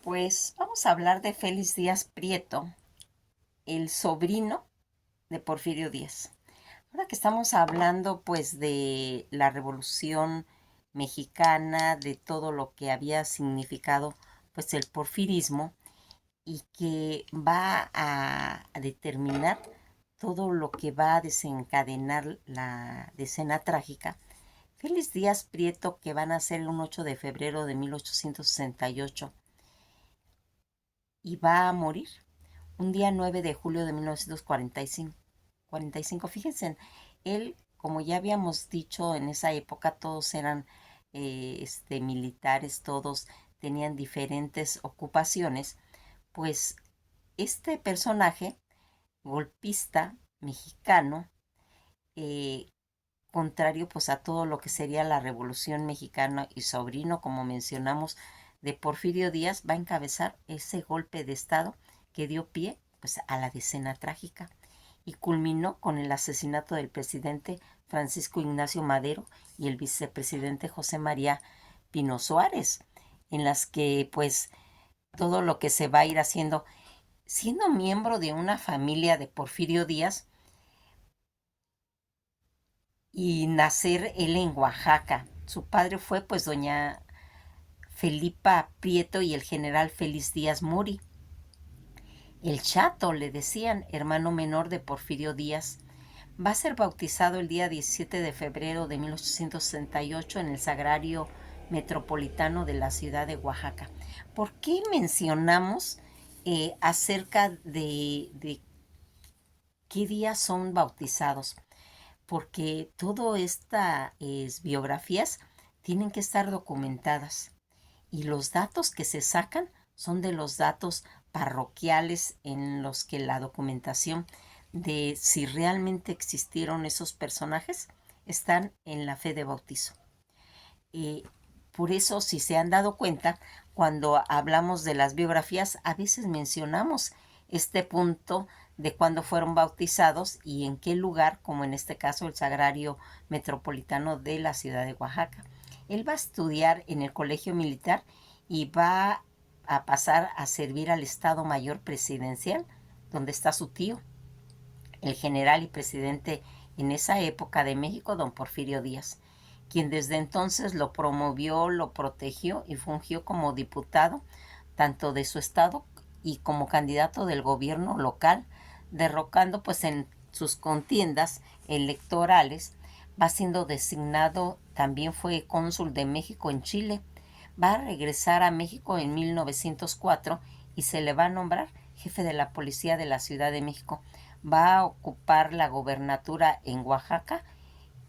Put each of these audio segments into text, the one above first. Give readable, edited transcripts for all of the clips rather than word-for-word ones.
Pues vamos a hablar de Félix Díaz Prieto, el sobrino de Porfirio Díaz. Ahora que estamos hablando pues de la Revolución Mexicana, de todo lo que había significado pues el porfirismo y que va a determinar todo lo que va a desencadenar la decena trágica. Félix Díaz Prieto, que van a ser un 8 de febrero de 1868 y va a morir un día 9 de julio de 1945. 45. Fíjense, él, como ya habíamos dicho, en esa época todos eran militares, todos tenían diferentes ocupaciones, pues este personaje, golpista mexicano, eh, contrario pues a todo lo que sería la Revolución Mexicana y sobrino, como mencionamos, de Porfirio Díaz, va a encabezar ese golpe de Estado que dio pie pues a la decena trágica y culminó con el asesinato del presidente Francisco Ignacio Madero y el vicepresidente José María Pino Suárez, en las que pues todo lo que se va a ir haciendo, siendo miembro de una familia de Porfirio Díaz y nacer él en Oaxaca. Su padre fue pues doña Felipa Prieto y el general Félix Díaz Muri. El Chato, le decían, hermano menor de Porfirio Díaz, va a ser bautizado el día 17 de febrero de 1868 en el Sagrario Metropolitano de la ciudad de Oaxaca. ¿Por qué mencionamos acerca de qué días son bautizados? Porque todas estas biografías tienen que estar documentadas y los datos que se sacan son de los datos parroquiales en los que la documentación de si realmente existieron esos personajes están en la fe de bautizo. Eh, por eso, si se han dado cuenta, cuando hablamos de las biografías, a veces mencionamos este punto de cuándo fueron bautizados y en qué lugar, como en este caso el Sagrario Metropolitano de la ciudad de Oaxaca. Él va a estudiar en el Colegio Militar y va a pasar a servir al Estado Mayor Presidencial, donde está su tío, el general y presidente en esa época de México, don Porfirio Díaz, quien desde entonces lo promovió, lo protegió y fungió como diputado tanto de su estado y como candidato del gobierno local, derrocando pues en sus contiendas electorales. Va siendo designado, también fue cónsul de México en Chile. Va a regresar a México en 1904 y se le va a nombrar jefe de la policía de la Ciudad de México. Va a ocupar la gobernatura en Oaxaca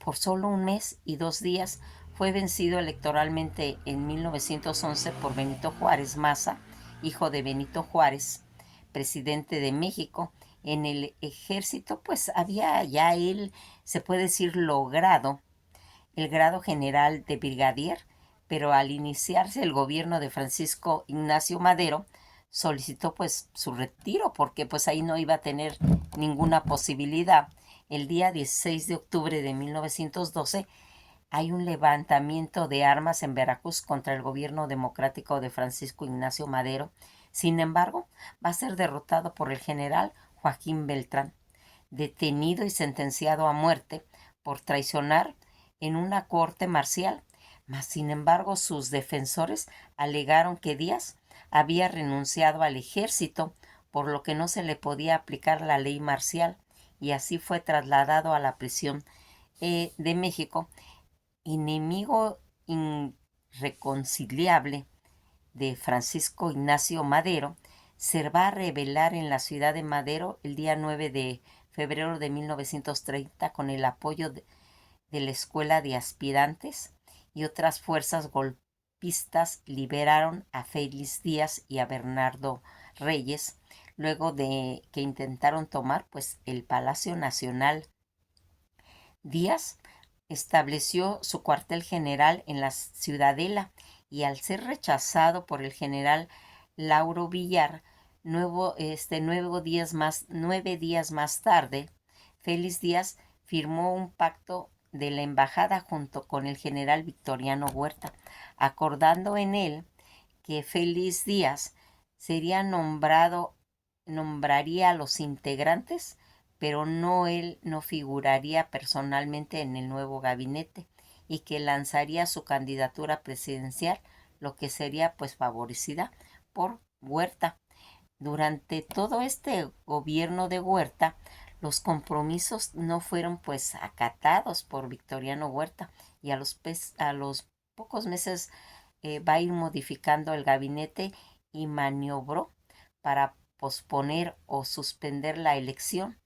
por solo un mes y 2 días. Fue vencido electoralmente en 1911 por Benito Juárez Maza, hijo de Benito Juárez, presidente de México. En el ejército pues había ya él, se puede decir, logrado el grado general de brigadier, pero al iniciarse el gobierno de Francisco Ignacio Madero, solicitó pues su retiro porque pues ahí no iba a tener ninguna posibilidad. El día 16 de octubre de 1912 hay un levantamiento de armas en Veracruz contra el gobierno democrático de Francisco Ignacio Madero. Sin embargo, va a ser derrotado por el general Joaquín Beltrán, detenido y sentenciado a muerte por traicionar en una corte marcial. Mas, sin embargo, sus defensores alegaron que Díaz había renunciado al ejército, por lo que no se le podía aplicar la ley marcial, y así fue trasladado a la prisión de México. Enemigo irreconciliable de Francisco Ignacio Madero, se va a rebelar en la ciudad de Madero el día 9 de febrero de 1930 con el apoyo de la Escuela de Aspirantes y otras fuerzas golpistas. Liberaron a Félix Díaz y a Bernardo Reyes luego de que intentaron tomar pues el Palacio Nacional. Díaz estableció su cuartel general en la Ciudadela y al ser rechazado por el general Lauro Villar, 9 días más tarde, Félix Díaz firmó un pacto de la embajada junto con el general Victoriano Huerta, acordando en él que Félix Díaz nombraría a los integrantes, pero él no figuraría personalmente en el nuevo gabinete y que lanzaría su candidatura presidencial, lo que sería pues favorecida por Huerta. Durante todo este gobierno de Huerta, los compromisos no fueron pues acatados por Victoriano Huerta y a los pocos meses va a ir modificando el gabinete y maniobró para posponer o suspender la elección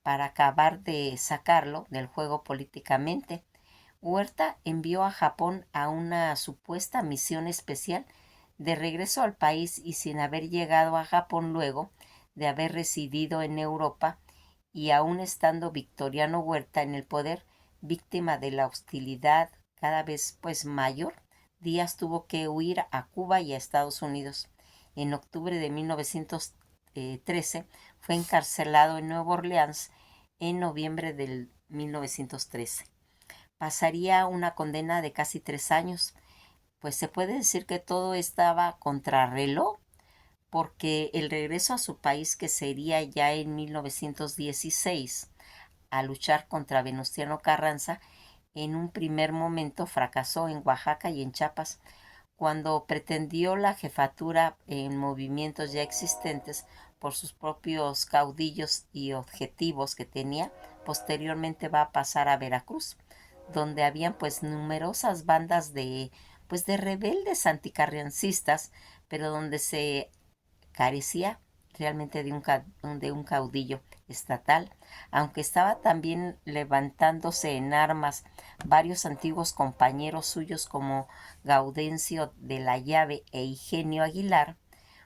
para acabar de sacarlo del juego políticamente. Huerta envió a Japón a una supuesta misión especial de regreso al país y sin haber llegado a Japón luego de haber residido en Europa y aún estando Victoriano Huerta en el poder, víctima de la hostilidad cada vez pues mayor, Díaz tuvo que huir a Cuba y a Estados Unidos. En octubre de 1913 fue encarcelado en Nueva Orleans en noviembre del 1913. Pasaría una condena de casi 3 años, pues se puede decir que todo estaba contrarreloj, porque el regreso a su país, que sería ya en 1916, a luchar contra Venustiano Carranza, en un primer momento fracasó en Oaxaca y en Chiapas. Cuando pretendió la jefatura en movimientos ya existentes por sus propios caudillos y objetivos que tenía, posteriormente va a pasar a Veracruz, donde habían pues numerosas bandas de rebeldes anticarrancistas, pero donde se carecía realmente de un caudillo estatal, aunque estaba también levantándose en armas varios antiguos compañeros suyos como Gaudencio de la Llave e Higinio Aguilar.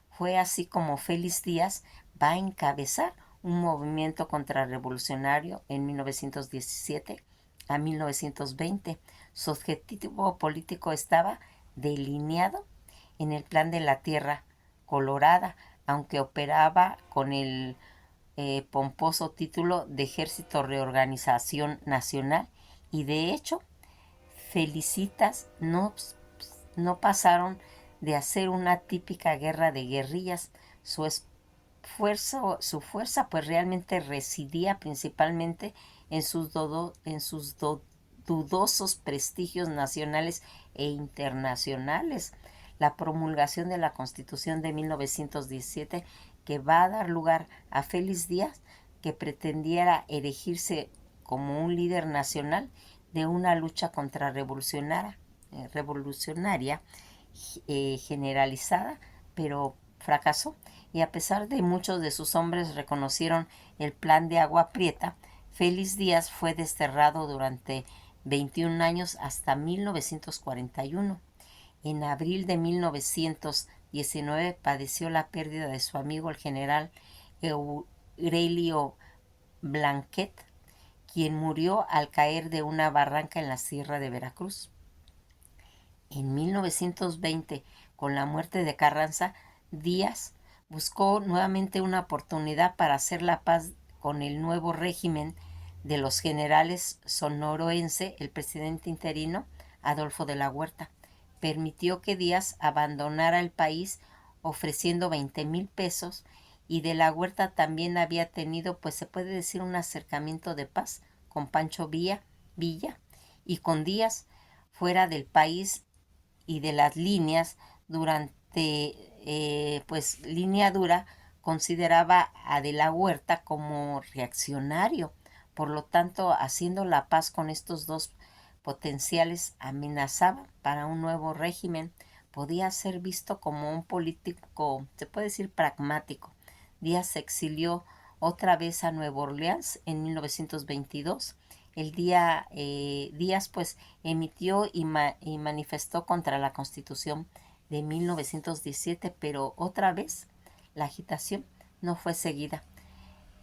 Fue así como Félix Díaz va a encabezar un movimiento contrarrevolucionario en 1917 a 1920. Su objetivo político estaba delineado en el Plan de la Tierra Colorada, aunque operaba con el pomposo título de Ejército Reorganización Nacional, y de hecho Felicitas no pasaron de hacer una típica guerra de guerrillas. Su fuerza pues realmente residía principalmente en sus dudosos prestigios nacionales e internacionales. La promulgación de la Constitución de 1917, que va a dar lugar a Félix Díaz, que pretendiera erigirse como un líder nacional de una lucha revolucionaria generalizada, pero fracasó. Y a pesar de muchos de sus hombres reconocieron el plan de Agua Prieta, Félix Díaz fue desterrado durante 21 años hasta 1941. En abril de 1919 padeció la pérdida de su amigo el general Aurelio Blanquet, quien murió al caer de una barranca en la sierra de Veracruz. En 1920, con la muerte de Carranza, Díaz buscó nuevamente una oportunidad para hacer la paz con el nuevo régimen de los generales sonoroense. El presidente interino, Adolfo de la Huerta, permitió que Díaz abandonara el país ofreciendo 20,000 pesos, y de la Huerta también había tenido, pues se puede decir, un acercamiento de paz con Pancho Villa y con Díaz fuera del país y de las líneas durante pues línea dura, consideraba a de la Huerta como reaccionario. Por lo tanto, haciendo la paz con estos dos potenciales, amenazaba para un nuevo régimen. Podía ser visto como un político, se puede decir, pragmático. Díaz se exilió otra vez a Nueva Orleans en 1922. Díaz pues emitió y manifestó contra la Constitución de 1917, pero otra vez la agitación no fue seguida.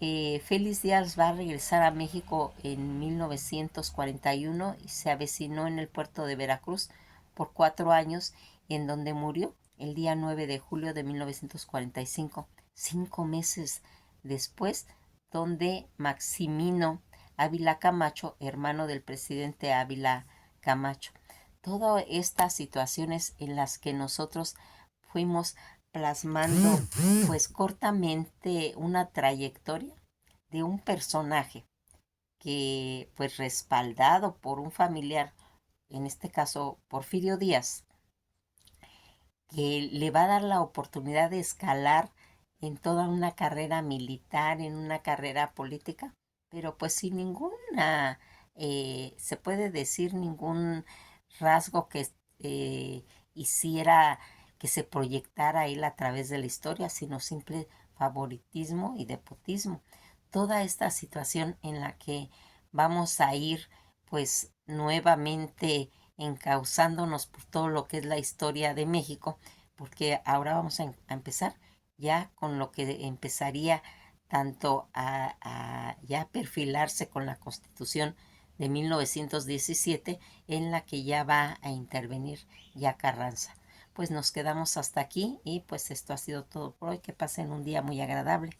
Félix Díaz va a regresar a México en 1941 y se avecinó en el puerto de Veracruz por 4 años, en donde murió el día 9 de julio de 1945, 5 meses después, donde Maximino Ávila Camacho, hermano del presidente Ávila Camacho. Todas estas situaciones en las que nosotros fuimos plasmando pues cortamente una trayectoria de un personaje que pues respaldado por un familiar, en este caso Porfirio Díaz, que le va a dar la oportunidad de escalar en toda una carrera militar, en una carrera política, pero pues sin ninguna, se puede decir, ningún rasgo que hiciera que se proyectara él a través de la historia, sino simple favoritismo y nepotismo. Toda esta situación en la que vamos a ir pues nuevamente encauzándonos por todo lo que es la historia de México, porque ahora vamos a empezar ya con lo que empezaría tanto a ya perfilarse con la Constitución de 1917, en la que ya va a intervenir ya Carranza. Pues nos quedamos hasta aquí y pues esto ha sido todo por hoy. Que pasen un día muy agradable.